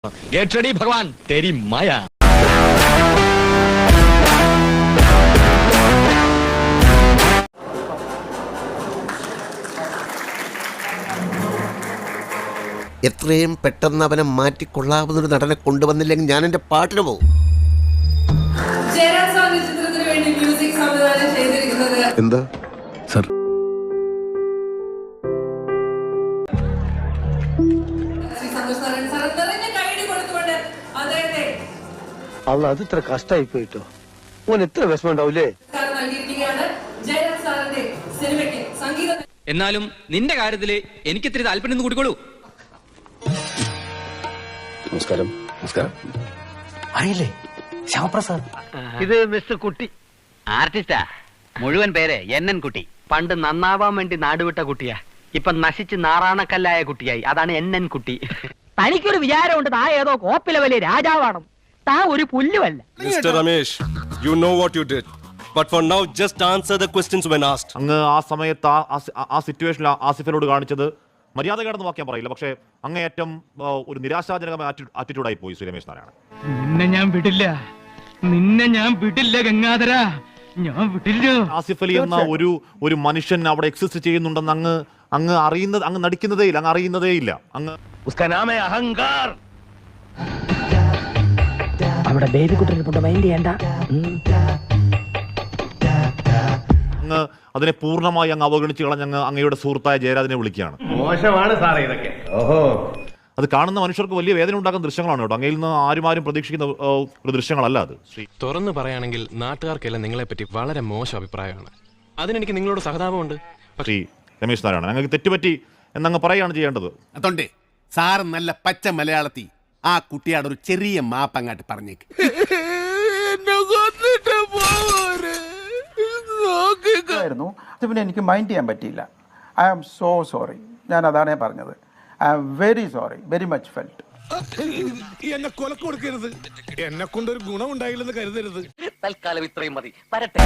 Get ready, भगवान तेरी माया. എത്രയും പെട്ടെന്ന് അവനെ മാറ്റിക്കൊള്ളാവുന്നൊരു നടനെ കൊണ്ടുവന്നില്ലെങ്കിൽ ഞാൻ എന്റെ പാട്ടിന് പോകും. എന്താ സർ? അല്ല അത് ഇത്ര കഷ്ടായി പോയിട്ടോ. ഓൻ എത്ര വിഷമം ഉണ്ടാവൂലേ? എന്നാലും നിന്റെ കാര്യത്തില് എനിക്ക് ഇത്തിരി താല്പര്യം കൂടിക്കോളൂ. നമസ്കാരം. നമസ്കാരം. അറിയില്ലേ ശ്യാമപ്രസാദ്? ഇത് മിസ്റ്റർ കുട്ടി, ആർട്ടിസ്റ്റാ. മുഴുവൻ പേര് NN കുട്ടി. പണ്ട് നന്നാവാൻ വേണ്ടി നാടുവിട്ട കുട്ടിയാ. ഇപ്പൊ നശിച്ച് നാറാണക്കല്ലായ കുട്ടിയായി. അതാണ് NN കുട്ടി. തനിക്കൊരു വിചാരമുണ്ട് താ ഏതോ കോപ്പിലെ വലിയ രാജാവാണ്. താ ഒരു പുല്ലുമല്ല. Mr. Ramesh, you know what you did. But for now, just answer the questions when asked. അങ്ങ് ആ സമയത്ത് ആ സിറ്റുവേഷനിൽ ആസിഫിനോട് കാണിച്ചത് മര്യാദകേടെന്ന് വാക്യം പറയില്ല, പക്ഷേ അങ്ങേയറ്റം ഒരു നിരാശാജനകമായ ആറ്റിറ്റ്യൂഡായി പോയി ശ്രീ രമേശ് നാരായണൻ. നിന്നെ ഞാൻ വിടില്ല ഗംഗാധര, ഞാൻ വിടില്ല. ആസിഫ് അലി എന്ന ഒരു മനുഷ്യൻ അവിടെ എക്സിസ്റ്റ് ചെയ്യുന്നുണ്ടെന്ന് അങ്ങ് അറിയുന്നത്, അങ്ങ് നടിക്കുന്നതേ ഇല്ല, അങ്ങ് അറിയുന്നതേ ഇല്ല. അങ്ങ് അഹങ്കാർ. അവിടെ ബേബി കുട്ടിനെ മൈൻഡ് ചെയ്യണ്ട. അങ്ങ് അതിനെ പൂർണ്ണമായി അങ്ങ് അവഗണിച്ച് കളഞ്ഞ് അങ്ങയുടെ സുഹൃത്തായ ജയരാജനെ വിളിക്കുകയാണ്. മോശമാണ് സാറേ ഇതൊക്കെ. ഓഹോ, അത് കാണുന്ന മനുഷ്യർക്ക് വലിയ വേദന ഉണ്ടാക്കുന്ന ദൃശ്യങ്ങളാണ് കേട്ടോ. അങ്ങയിൽ നിന്ന് ആരും പ്രതീക്ഷിക്കുന്ന ഒരു ദൃശ്യങ്ങളല്ല അത്. തുറന്നു പറയുകയാണെങ്കിൽ നാട്ടുകാർക്കെല്ലാം നിങ്ങളെപ്പറ്റി വളരെ മോശം അഭിപ്രായമാണ്. അതിനെനിക്ക് നിങ്ങളോട് സഹതാപമുണ്ട്. ശ്രീ രമേശ് നാരായണൻ, അങ്ങ് തെറ്റുപറ്റി എന്നങ്ങ് പറയുകയാണ് ചെയ്യേണ്ടത്. അതുകൊണ്ട് സാറ് നല്ല പച്ച മലയാളത്തിൽ ആ കുട്ടിയോട് ഒരു ചെറിയ മാപ്പങ്ങാട്ട് പറഞ്ഞേക്ക്. പിന്നെ എനിക്ക് മൈൻഡ് ചെയ്യാൻ പറ്റിയില്ല. I am so sorry. ഞാൻ അതാണ് പറഞ്ഞത്. I am very sorry, very much felt. എന്നെ കൊലക്ക് കൊടുക്കരുത്. എന്നെ കൊണ്ടൊരു ഗുണം ഉണ്ടായില്ലെന്ന് കരുതരുത്. തൽക്കാലം ഇത്രയും മതി. വരട്ടെ.